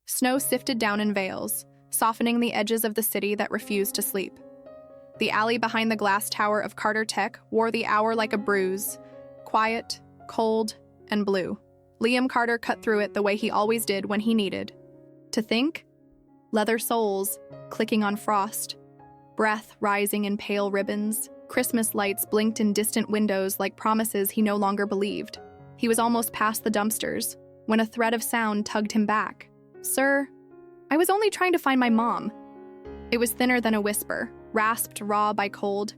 Snow sifted down in veils, softening the edges of the city that refused to sleep. The alley behind the glass tower of Carter Tech wore the hour like a bruise, quiet, cold, and blue. Liam Carter cut through it the way he always did when he needed to think. Leather soles clicking on frost, breath rising in pale ribbons, Christmas lights blinked in distant windows like promises he no longer believed. He was almost past the dumpsters when a thread of sound tugged him back. "Sir, I was only trying to find my mom." It was thinner than a whisper, rasped raw by cold.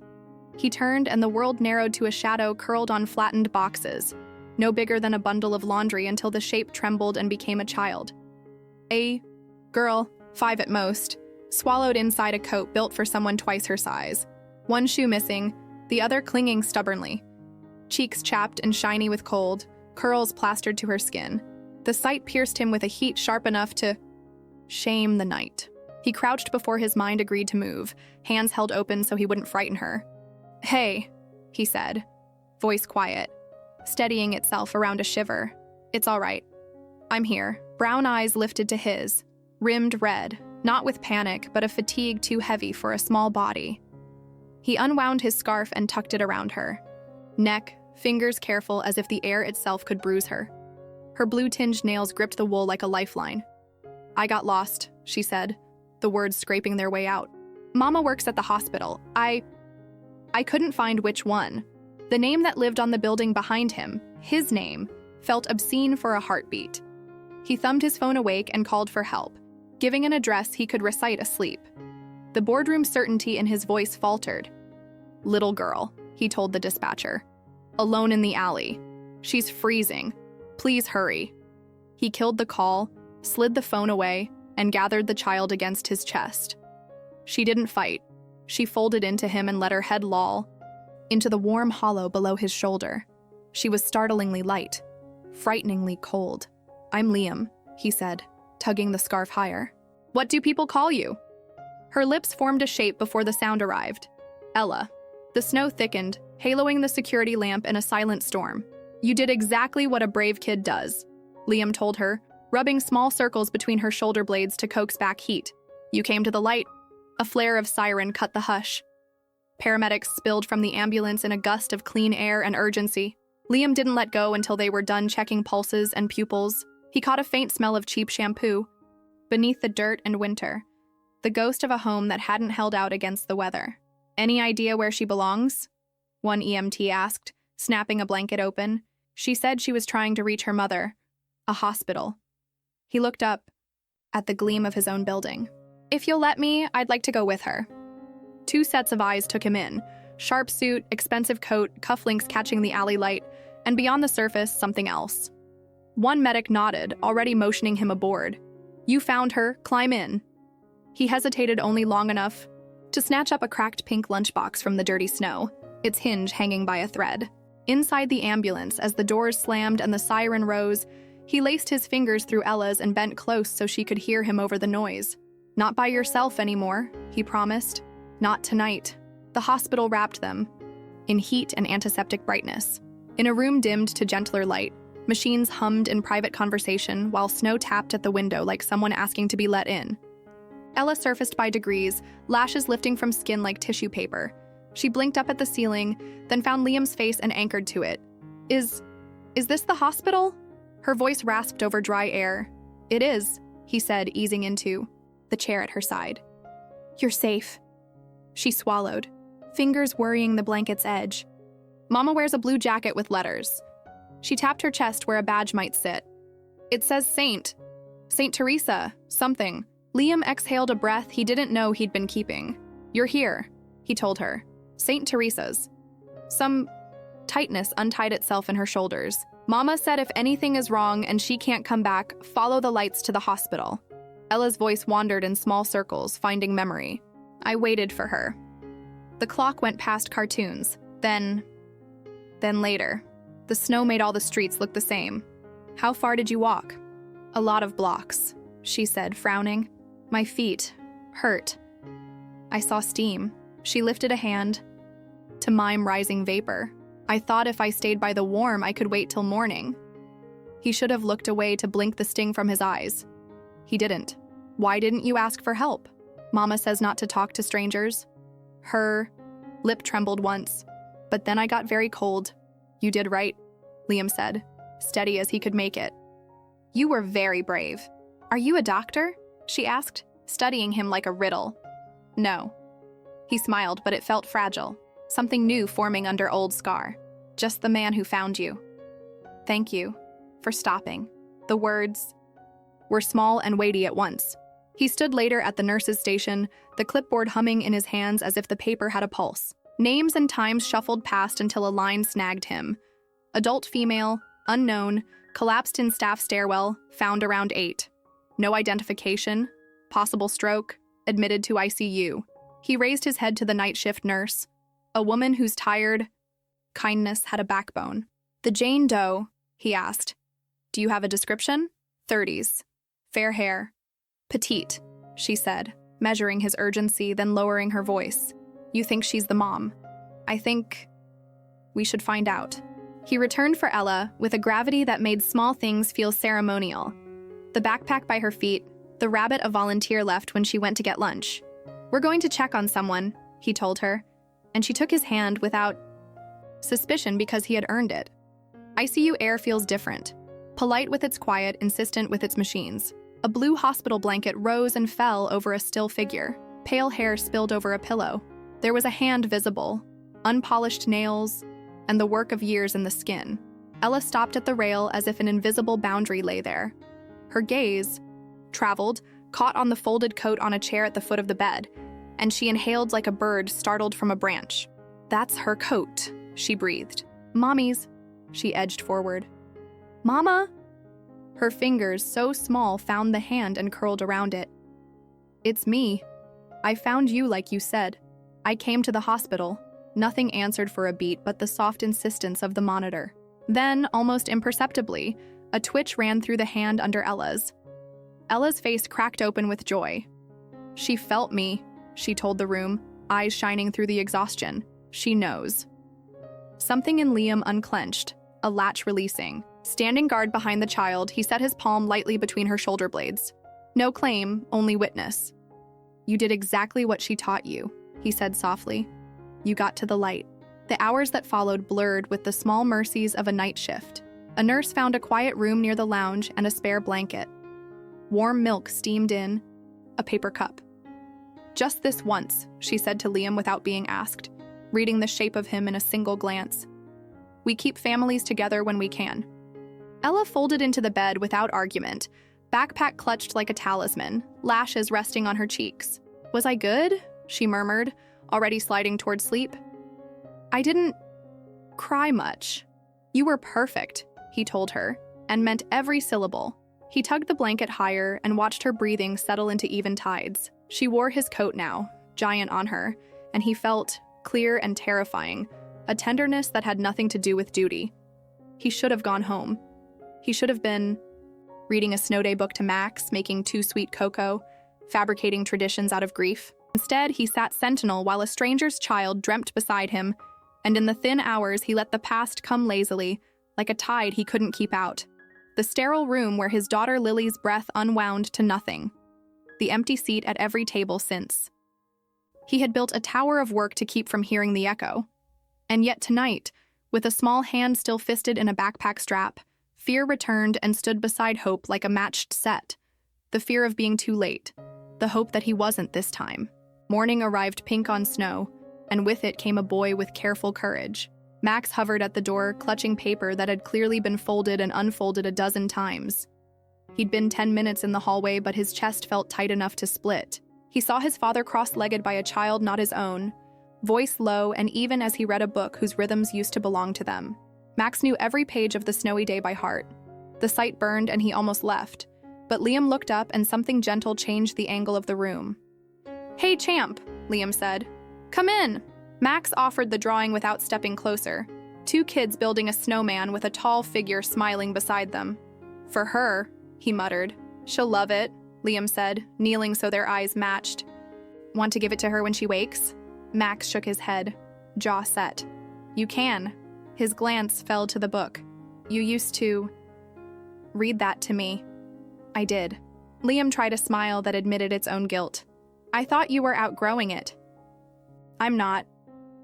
He turned and the world narrowed to a shadow curled on flattened boxes, no bigger than a bundle of laundry until the shape trembled and became a child. A girl, 5 at most, swallowed inside a coat built for someone twice her size. One shoe missing, the other clinging stubbornly. Cheeks chapped and shiny with cold, curls plastered to her skin. The sight pierced him with a heat sharp enough to shame the night. He crouched before his mind agreed to move, hands held open so he wouldn't frighten her. "Hey," he said, voice quiet, steadying itself around a shiver. "It's all right. I'm here." Brown eyes lifted to his, rimmed red, not with panic, but a fatigue too heavy for a small body. He unwound his scarf and tucked it around her. Neck, fingers careful as if the air itself could bruise her. Her blue-tinged nails gripped the wool like a lifeline. "I got lost," she said, the words scraping their way out. "Mama works at the hospital. I couldn't find which one." The name that lived on the building behind him, his name, felt obscene for a heartbeat. He thumbed his phone awake and called for help, giving an address he could recite asleep. The boardroom certainty in his voice faltered. "Little girl," he told the dispatcher. "Alone in the alley. She's freezing. Please hurry." He killed the call, slid the phone away, and gathered the child against his chest. She didn't fight. She folded into him and let her head loll into the warm hollow below his shoulder. She was startlingly light, frighteningly cold. "I'm Liam," he said, tugging the scarf higher. "What do people call you?" Her lips formed a shape before the sound arrived. "Ella." The snow thickened, haloing the security lamp in a silent storm. "You did exactly what a brave kid does," Liam told her, rubbing small circles between her shoulder blades to coax back heat. "You came to the light." A flare of siren cut the hush. Paramedics spilled from the ambulance in a gust of clean air and urgency. Liam didn't let go until they were done checking pulses and pupils. He caught a faint smell of cheap shampoo. Beneath the dirt and winter, the ghost of a home that hadn't held out against the weather. "Any idea where she belongs?" one EMT asked, snapping a blanket open. "She said she was trying to reach her mother. A hospital." He looked up at the gleam of his own building. "If you'll let me, I'd like to go with her." 2 sets of eyes took him in. Sharp suit, expensive coat, cufflinks catching the alley light, and beyond the surface, something else. One medic nodded, already motioning him aboard. "You found her, climb in." He hesitated only long enough to snatch up a cracked pink lunchbox from the dirty snow, its hinge hanging by a thread. Inside the ambulance, as the doors slammed and the siren rose, he laced his fingers through Ella's and bent close so she could hear him over the noise. "Not by yourself anymore," he promised. "Not tonight." The hospital wrapped them in heat and antiseptic brightness. In a room dimmed to gentler light, machines hummed in private conversation while snow tapped at the window like someone asking to be let in. Ella surfaced by degrees, lashes lifting from skin like tissue paper. She blinked up at the ceiling, then found Liam's face and anchored to it. Is this the hospital?" Her voice rasped over dry air. "It is," he said, easing into the chair at her side. "You're safe." She swallowed, fingers worrying the blanket's edge. "Mama wears a blue jacket with letters." She tapped her chest where a badge might sit. "It says Saint Teresa, something." Liam exhaled a breath he didn't know he'd been keeping. "You're here," he told her. "Saint Teresa's." Some tightness untied itself in her shoulders. "Mama said if anything is wrong and she can't come back, follow the lights to the hospital." Ella's voice wandered in small circles, finding memory. "I waited for her." The clock went past cartoons. Then later. The snow made all the streets look the same. "How far did you walk?" "A lot of blocks," she said, frowning. "My feet hurt." "I saw steam." She lifted a hand to mime rising vapor. "I thought if I stayed by the warm, I could wait till morning." He should have looked away to blink the sting from his eyes. He didn't. Why didn't you ask for help? Mama says not to talk to strangers. Her lip trembled once, but then I got very cold. You did right, Liam said, steady as he could make it. You were very brave. Are you a doctor? She asked, studying him like a riddle. No. He smiled, but it felt fragile. Something new forming under old scar. Just the man who found you. Thank you for stopping. The words were small and weighty at once. He stood later at the nurse's station, the clipboard humming in his hands as if the paper had a pulse. Names and times shuffled past until a line snagged him. Adult female, unknown, collapsed in staff stairwell, found around 8. No identification, possible stroke, admitted to ICU. He raised his head to the night shift nurse, a woman whose tired kindness had a backbone. The Jane Doe, he asked. Do you have a description? 30s. Fair hair. Petite, she said, measuring his urgency, then lowering her voice. You think she's the mom? I think we should find out. He returned for Ella with a gravity that made small things feel ceremonial. The backpack by her feet, the rabbit a volunteer left when she went to get lunch. We're going to check on someone, he told her, and she took his hand without suspicion because he had earned it. ICU air feels different. Polite with its quiet, insistent with its machines. A blue hospital blanket rose and fell over a still figure. Pale hair spilled over a pillow. There was a hand visible, unpolished nails, and the work of years in the skin. Ella stopped at the rail as if an invisible boundary lay there. Her gaze traveled, caught on the folded coat on a chair at the foot of the bed, and she inhaled like a bird startled from a branch. That's her coat, she breathed. Mommy's. She edged forward. Mama? Her fingers, so small, found the hand and curled around it. It's me. I found you like you said. I came to the hospital. Nothing answered for a beat but the soft insistence of the monitor. Then, almost imperceptibly, a twitch ran through the hand under Ella's. Ella's face cracked open with joy. She felt me, she told the room, eyes shining through the exhaustion. She knows. Something in Liam unclenched, a latch releasing. Standing guard behind the child, he set his palm lightly between her shoulder blades. No claim, only witness. You did exactly what she taught you, he said softly. You got to the light. The hours that followed blurred with the small mercies of a night shift. A nurse found a quiet room near the lounge and a spare blanket. Warm milk steamed in a paper cup. Just this once, she said to Liam without being asked, reading the shape of him in a single glance. We keep families together when we can. Ella folded into the bed without argument, backpack clutched like a talisman, lashes resting on her cheeks. Was I good? She murmured, already sliding toward sleep. I didn't cry much. You were perfect, he told her, and meant every syllable. He tugged the blanket higher and watched her breathing settle into even tides. She wore his coat now, giant on her, and he felt, clear and terrifying, a tenderness that had nothing to do with duty. He should have gone home. He should have been reading a snow day book to Max, making too sweet cocoa, fabricating traditions out of grief. Instead, he sat sentinel while a stranger's child dreamt beside him, and in the thin hours he let the past come lazily, like a tide he couldn't keep out. The sterile room where his daughter Lily's breath unwound to nothing. The empty seat at every table since. He had built a tower of work to keep from hearing the echo. And yet tonight, with a small hand still fisted in a backpack strap, fear returned and stood beside hope like a matched set. The fear of being too late. The hope that he wasn't this time. Morning arrived pink on snow, and with it came a boy with careful courage. Max hovered at the door, clutching paper that had clearly been folded and unfolded a dozen times. He'd been 10 minutes in the hallway, but his chest felt tight enough to split. He saw his father cross-legged by a child not his own, voice low and even as he read a book whose rhythms used to belong to them. Max knew every page of The Snowy Day by heart. The sight burned and he almost left, but Liam looked up and something gentle changed the angle of the room. Hey, champ, Liam said. Come in. Max offered the drawing without stepping closer. 2 kids building a snowman with a tall figure smiling beside them. For her, he muttered. She'll love it, Liam said, kneeling so their eyes matched. Want to give it to her when she wakes? Max shook his head, jaw set. You can. His glance fell to the book. You used to read that to me. I did. Liam tried a smile that admitted its own guilt. I thought you were outgrowing it. I'm not.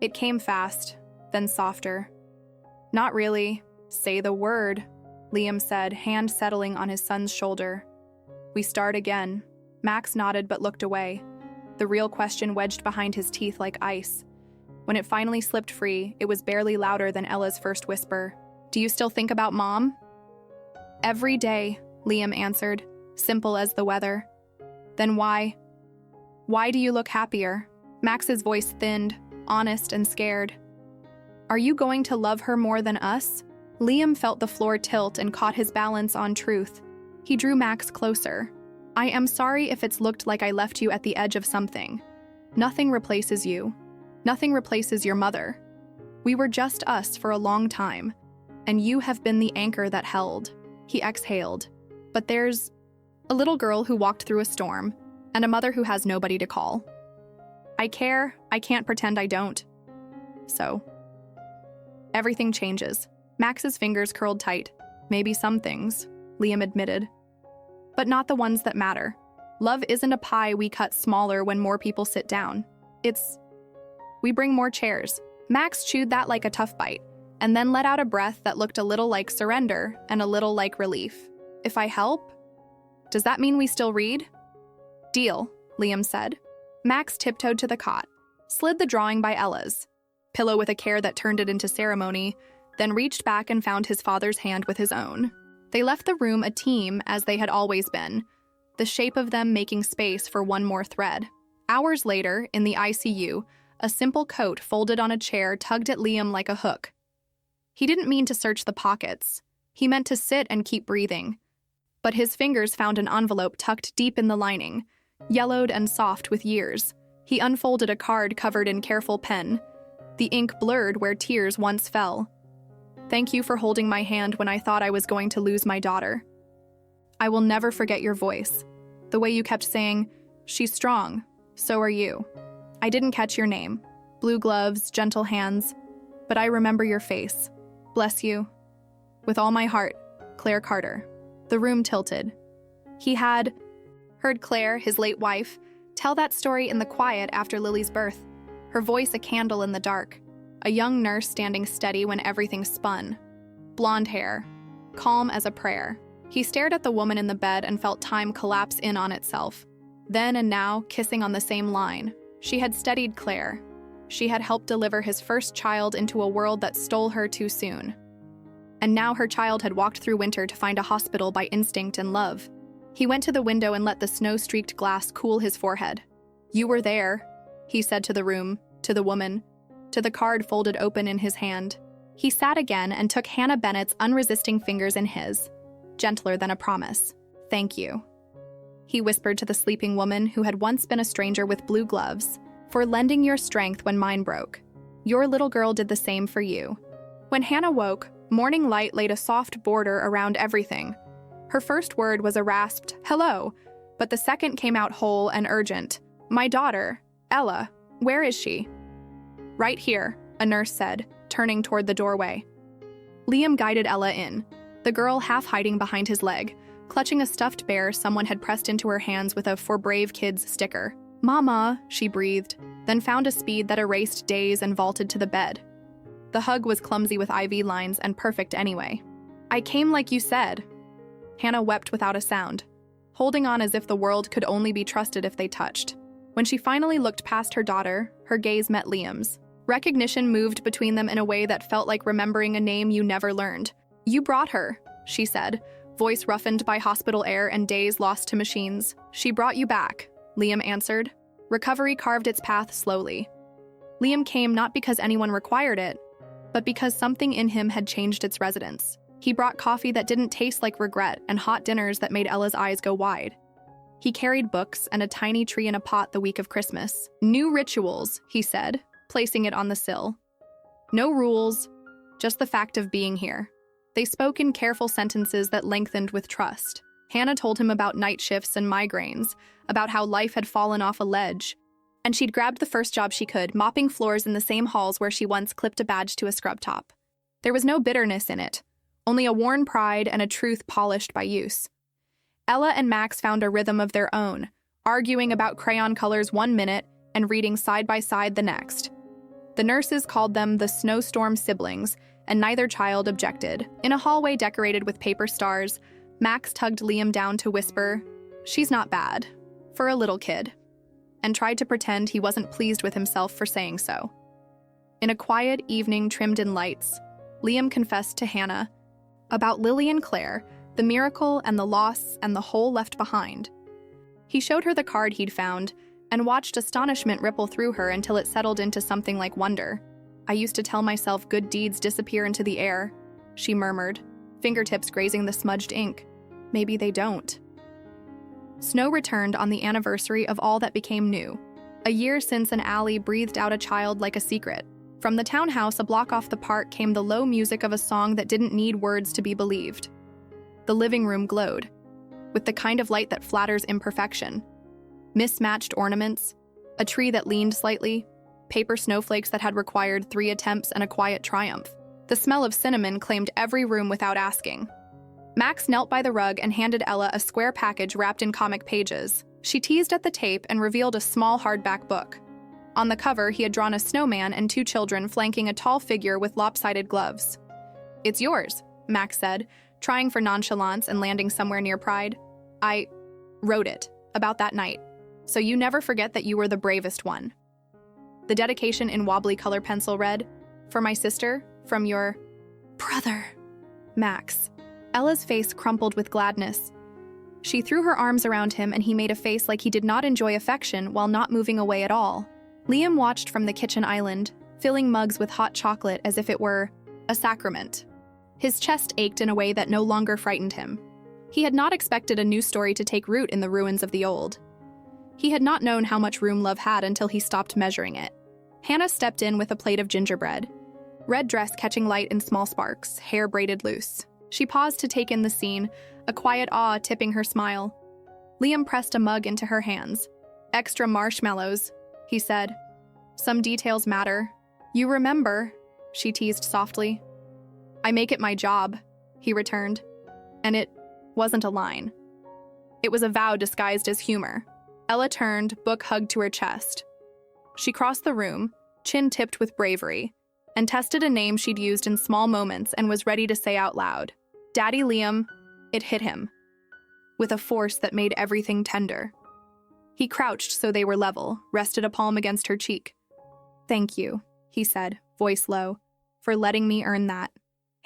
It came fast, then softer. Not really. Say the word, Liam said, hand settling on his son's shoulder. We start again. Max nodded but looked away, the real question wedged behind his teeth like ice. When it finally slipped free, it was barely louder than Ella's first whisper. Do you still think about Mom? Every day, Liam answered, simple as the weather. Then why? Why do you look happier? Max's voice thinned, honest and scared. Are you going to love her more than us? Liam felt the floor tilt and caught his balance on truth. He drew Max closer. I am sorry if it's looked like I left you at the edge of something. Nothing replaces you. Nothing replaces your mother. We were just us for a long time, and you have been the anchor that held. He exhaled. But there's a little girl who walked through a storm, and a mother who has nobody to call. I care. I can't pretend I don't. So, everything changes. Max's fingers curled tight. Maybe some things, Liam admitted. But not the ones that matter. Love isn't a pie we cut smaller when more people sit down. We bring more chairs. Max chewed that like a tough bite, and then let out a breath that looked a little like surrender and a little like relief. If I help? Does that mean we still read? Deal, Liam said. Max tiptoed to the cot, slid the drawing by Ella's pillow with a care that turned it into ceremony, then reached back and found his father's hand with his own. They left the room a team as they had always been, the shape of them making space for one more thread. Hours later, in the ICU, a simple coat folded on a chair tugged at Liam like a hook. He didn't mean to search the pockets. He meant to sit and keep breathing. But his fingers found an envelope tucked deep in the lining, yellowed and soft with years. He unfolded a card covered in careful pen, the ink blurred where tears once fell. Thank you for holding my hand when I thought I was going to lose my daughter. I will never forget your voice, the way you kept saying, she's strong, so are you. I didn't catch your name, blue gloves, gentle hands, but I remember your face. Bless you. With all my heart, Claire Carter. The room tilted. He had heard Claire, his late wife, tell that story in the quiet after Lily's birth, her voice a candle in the dark, a young nurse standing steady when everything spun. Blonde hair, calm as a prayer. He stared at the woman in the bed and felt time collapse in on itself. Then and now, kissing on the same line. She had steadied Claire. She had helped deliver his first child into a world that stole her too soon. And now her child had walked through winter to find a hospital by instinct and love. He went to the window and let the snow-streaked glass cool his forehead. You were there, he said to the room, to the woman, to the card folded open in his hand. He sat again and took Hannah Bennett's unresisting fingers in his, gentler than a promise. Thank you. He whispered to the sleeping woman who had once been a stranger with blue gloves, for lending your strength when mine broke. Your little girl did the same for you. When Hannah woke, morning light laid a soft border around everything. Her first word was a rasped, hello, but the second came out whole and urgent. My daughter, Ella, where is she? Right here, a nurse said, turning toward the doorway. Liam guided Ella in, the girl half hiding behind his leg, clutching a stuffed bear someone had pressed into her hands with a For Brave Kids sticker. Mama, she breathed, then found a speed that erased days and vaulted to the bed. The hug was clumsy with IV lines and perfect anyway. I came like you said. Hannah wept without a sound, holding on as if the world could only be trusted if they touched. When she finally looked past her daughter, her gaze met Liam's. Recognition moved between them in a way that felt like remembering a name you never learned. You brought her, she said, voice roughened by hospital air and days lost to machines. She brought you back, Liam answered. Recovery carved its path slowly. Liam came not because anyone required it, but because something in him had changed its residence. He brought coffee that didn't taste like regret and hot dinners that made Ella's eyes go wide. He carried books and a tiny tree in a pot the week of Christmas. New rituals, he said, placing it on the sill. No rules, just the fact of being here. They spoke in careful sentences that lengthened with trust. Hannah told him about night shifts and migraines, about how life had fallen off a ledge, and she'd grabbed the first job she could, mopping floors in the same halls where she once clipped a badge to a scrub top. There was no bitterness in it, only a worn pride and a truth polished by use. Ella and Max found a rhythm of their own, arguing about crayon colors one minute and reading side by side the next. The nurses called them the snowstorm siblings, and neither child objected. In a hallway decorated with paper stars, Max tugged Liam down to whisper, "She's not bad, for a little kid," and tried to pretend he wasn't pleased with himself for saying so. In a quiet evening trimmed in lights, Liam confessed to Hannah about Lily and Claire, the miracle and the loss and the hole left behind. He showed her the card he'd found and watched astonishment ripple through her until it settled into something like wonder. "I used to tell myself good deeds disappear into the air," she murmured, fingertips grazing the smudged ink. "Maybe they don't." Snow returned on the anniversary of all that became new, a year since an alley breathed out a child like a secret. From the townhouse a block off the park came the low music of a song that didn't need words to be believed. The living room glowed, with the kind of light that flatters imperfection. Mismatched ornaments, a tree that leaned slightly, paper snowflakes that had required 3 attempts and a quiet triumph. The smell of cinnamon claimed every room without asking. Max knelt by the rug and handed Ella a square package wrapped in comic pages. She teased at the tape and revealed a small hardback book. On the cover, he had drawn a snowman and 2 children flanking a tall figure with lopsided gloves. "It's yours," Max said, trying for nonchalance and landing somewhere near pride. "I wrote it about that night, so you never forget that you were the bravest one." The dedication in wobbly color pencil read, "For my sister, from your brother, Max." Ella's face crumpled with gladness. She threw her arms around him and he made a face like he did not enjoy affection while not moving away at all. Liam watched from the kitchen island, filling mugs with hot chocolate as if it were a sacrament. His chest ached in a way that no longer frightened him. He had not expected a new story to take root in the ruins of the old. He had not known how much room love had until he stopped measuring it. Hannah stepped in with a plate of gingerbread, red dress catching light in small sparks, hair braided loose. She paused to take in the scene, a quiet awe tipping her smile. Liam pressed a mug into her hands. "Extra marshmallows," he said. "Some details matter. You remember," she teased softly. "I make it my job," he returned. And it wasn't a line. It was a vow disguised as humor. Ella turned, book hugged to her chest. She crossed the room, chin tipped with bravery, and tested a name she'd used in small moments and was ready to say out loud. "Daddy Liam." It hit him, with a force that made everything tender. He crouched so they were level, rested a palm against her cheek. "Thank you," he said, voice low, "for letting me earn that."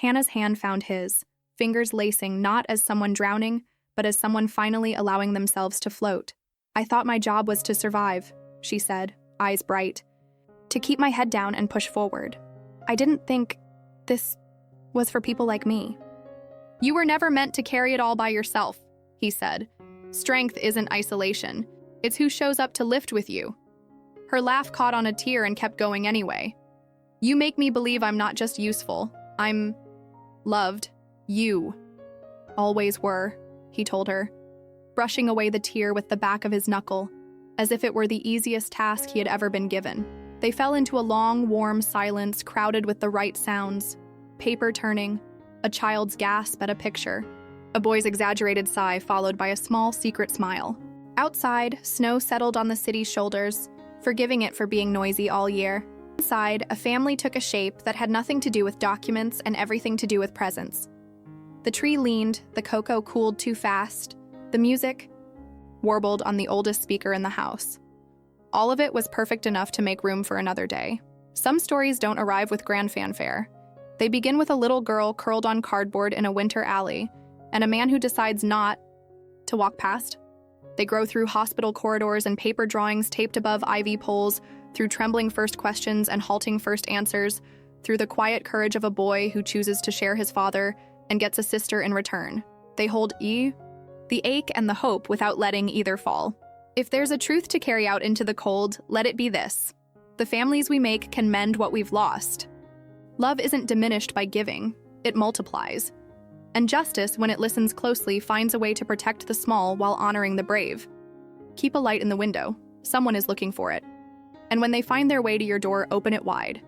Hannah's hand found his, fingers lacing not as someone drowning, but as someone finally allowing themselves to float. "I thought my job was to survive," she said, eyes bright, "to keep my head down and push forward. I didn't think this was for people like me." "You were never meant to carry it all by yourself," he said. "Strength isn't isolation. It's who shows up to lift with you." Her laugh caught on a tear and kept going anyway. "You make me believe I'm not just useful. I'm loved. You always were," he told her, brushing away the tear with the back of his knuckle, as if it were the easiest task he had ever been given. They fell into a long, warm silence crowded with the right sounds: paper turning, a child's gasp at a picture, a boy's exaggerated sigh followed by a small secret smile. Outside, snow settled on the city's shoulders, forgiving it for being noisy all year. Inside, a family took a shape that had nothing to do with documents and everything to do with presents. The tree leaned, the cocoa cooled too fast, the music warbled on the oldest speaker in the house. All of it was perfect enough to make room for another day. Some stories don't arrive with grand fanfare. They begin with a little girl curled on cardboard in a winter alley, and a man who decides not to walk past. They grow through hospital corridors and paper drawings taped above ivy poles, through trembling first questions and halting first answers, through the quiet courage of a boy who chooses to share his father and gets a sister in return. They hold the ache and the hope without letting either fall. If there's a truth to carry out into the cold, let it be this: the families we make can mend what we've lost. Love isn't diminished by giving, it multiplies. And justice, when it listens closely, finds a way to protect the small while honoring the brave. Keep a light in the window. Someone is looking for it. And when they find their way to your door, open it wide.